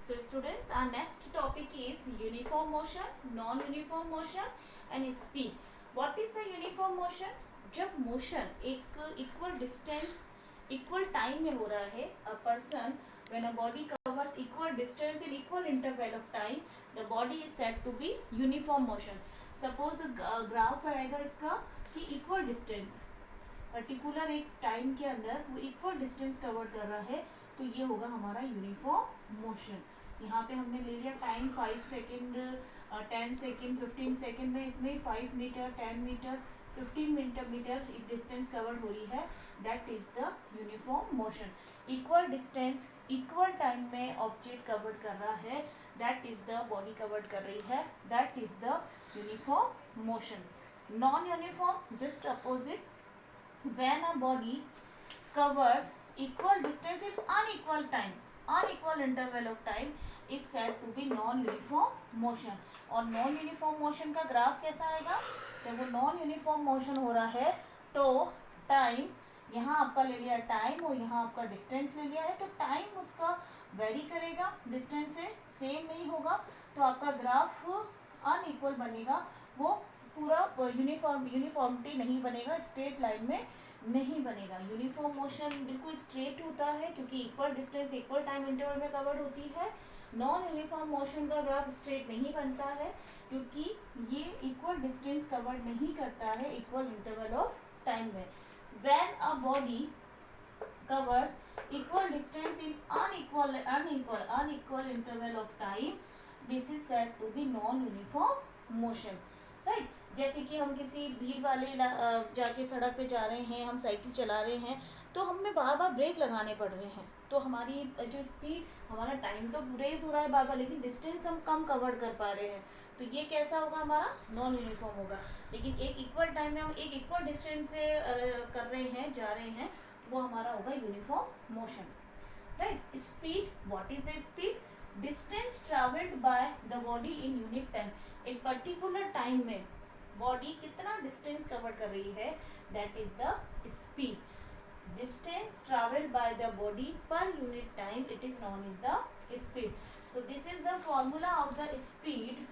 So students, our next topic is uniform motion, non-uniform motion and speed. What is the uniform motion? जब motion एक equal distance, equal time में हो रहा है, a person when a body covers equal distance in equal interval of time, the body is said to be uniform motion. Suppose graph आएगा इसका कि equal distance particular एक time के अंदर वो इक्वल डिस्टेंस कवर कर रहा है, तो ये होगा हमारा यूनिफॉर्म मोशन. यहाँ पे हमने ले लिया टाइम 5 सेकेंड, 10 सेकेंड, 15 सेकेंड में इतने 5 मीटर, 10 मीटर, 15 मीटर एक डिस्टेंस कवर हो रही है. That is the uniform motion. Equal distance equal time में ऑब्जेक्ट कवर कर रहा है, that is the body cover कर रही है, that is the uniform motion. Non uniform just opposite. When a body covers equal distance in unequal time, unequal interval of time is said to be non-uniform motion. और non-uniform motion का graph कैसा आएगा? जब वो non-uniform motion हो रहा है तो टाइम यहाँ आपका ले लिया टाइम और यहाँ आपका डिस्टेंस ले लिया है, तो टाइम उसका वेरी करेगा, डिस्टेंस से सेम नहीं होगा, तो आपका ग्राफ अनइक्वल बनेगा. वो पूरा यूनिफॉर्मिटी नहीं बनेगा, स्ट्रेट लाइन में नहीं बनेगा. यूनिफॉर्म मोशन बिल्कुल स्ट्रेट होता है क्योंकि equal distance equal time interval में कवर्ड होती है. नॉन यूनिफॉर्म मोशन का ग्राफ स्ट्रेट नहीं बनता है क्योंकि ये इक्वल डिस्टेंस कवर नहीं करता है इक्वल इंटरवल ऑफ टाइम में. When a body covers equal distance in unequal interval of time, this is said to be non-uniform motion. Right. जैसे कि हम किसी भीड़ वाले जाके सड़क पे जा रहे हैं, हम साइकिल चला रहे हैं, तो हमें बार बार ब्रेक लगाने पड़ रहे हैं, तो हमारी जो स्पीड, हमारा टाइम तो रेस हो रहा है बार बार, लेकिन डिस्टेंस हम कम कवर कर पा रहे हैं, तो ये कैसा होगा? हमारा नॉन यूनिफॉर्म होगा. लेकिन एक इक्वल टाइम में हम एक इक्वल डिस्टेंस से कर रहे हैं, जा रहे हैं, वो हमारा होगा uniform motion. Right. Speed, what is the speed? Distance travelled by the body in unit time. एक पर्टिकुलर टाइम में बॉडी कितना डिस्टेंस कवर कर रही है, that is the speed. Distance travelled by the body per unit time, it is non is the speed. So this is the formula of the speed,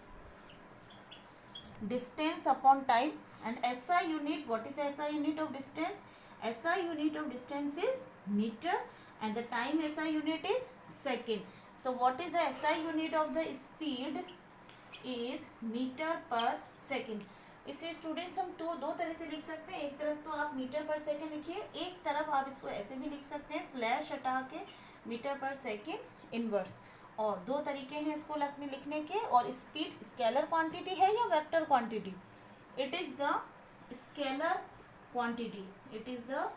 distance upon time. And SI unit, what is the SI unit of distance? SI unit of distance is meter and the time SI unit is second. So what is the SI unit of the speed? Is meter per second. इसे students हम दो तरह से लिख सकते हैं. एक तरफ तो आप मीटर पर सेकेंड लिखिए, एक तरफ आप इसको ऐसे भी लिख सकते हैं स्लैश हटा के मीटर पर सेकेंड इनवर्स. और दो तरीके हैं इसको लिखने के. और स्पीड स्केलर क्वांटिटी है या vector quantity? It is the scalar quantity. It is the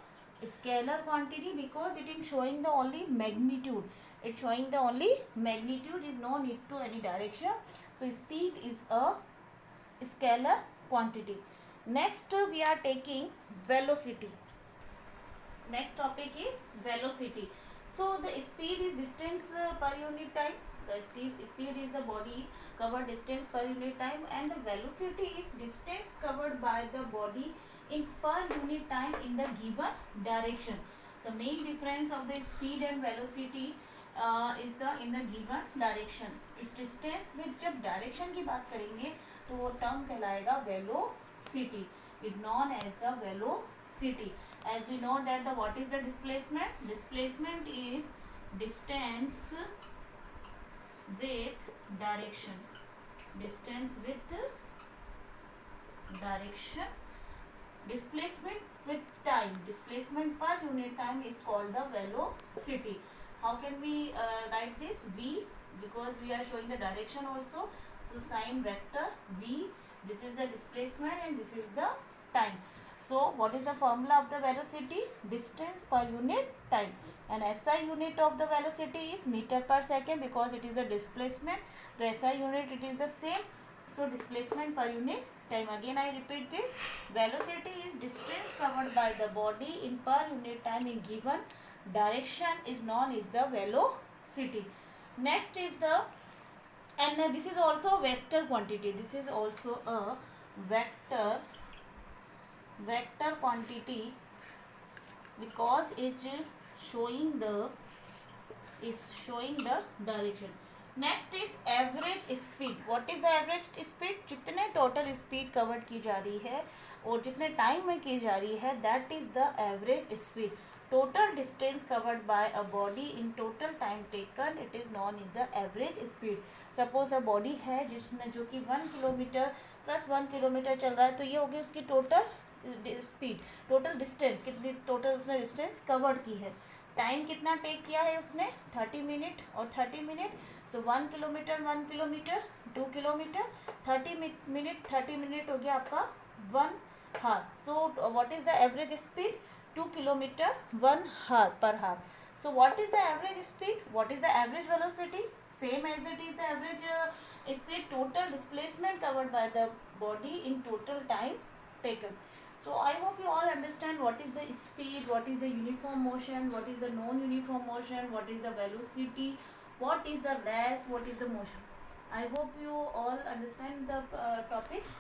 scalar quantity because it is showing the only magnitude. It's showing the only magnitude, is no need to any direction. So speed is a scalar quantity. Next we are taking velocity. Next topic is velocity. So the speed is distance per unit time. The speed is the body covered distance per unit time, and the velocity is distance covered by the body in per unit time in the given direction. So main difference of the speed and velocity is the in the given direction. इस distance में जब direction की बात करेंगे तो वो term कहलाएगा velocity. Is known as the velocity. As we know that the what is the displacement? Displacement is distance with direction. Distance with direction. Displacement with time. Displacement per unit time is called the velocity. How can we write this? V, because we are showing the direction also. So sign vector V. This is the displacement and this is the time. So what is the formula of the velocity? Distance per unit time. And SI unit of the velocity is meter per second because it is the displacement. The SI unit, it is the same. So displacement per unit time. Again I repeat this. Velocity is distance covered by the body in per unit time in given direction is known as the velocity. Next is the, and this is also a vector quantity. This is also a vector quantity because it is showing the direction. Next is average speed. What is the average speed? जितने total speed cover की जा रही है और जितने time में की जा रही है, that is the average speed. Total distance covered by a body in total time taken, it is non is the average speed. Suppose a body है जिसमें जो कि 1 किलोमीटर प्लस 1 किलोमीटर चल रहा है, तो ये हो गई उसकी टोटल स्पीड. टोटल डिस्टेंस कितनी, टोटल उसने डिस्टेंस कवर्ड की है. टाइम कितना टेक किया है उसने? 30 मिनट और 30 मिनट. सो 1 kilometre 1 kilometre 2 kilometre, 30 minute 30 minute हो गया आपका 1 हार. So what is the average speed? 2 kilometre 1 हार पर हार. So what is the average speed? What is the average velocity? Same as it is the average speed, total displacement covered by the body in total time taken. So I hope you all understand what is the speed, what is the uniform motion, what is the non-uniform motion, what is the velocity, what is the rest, what is the motion. I hope you all understand the topics.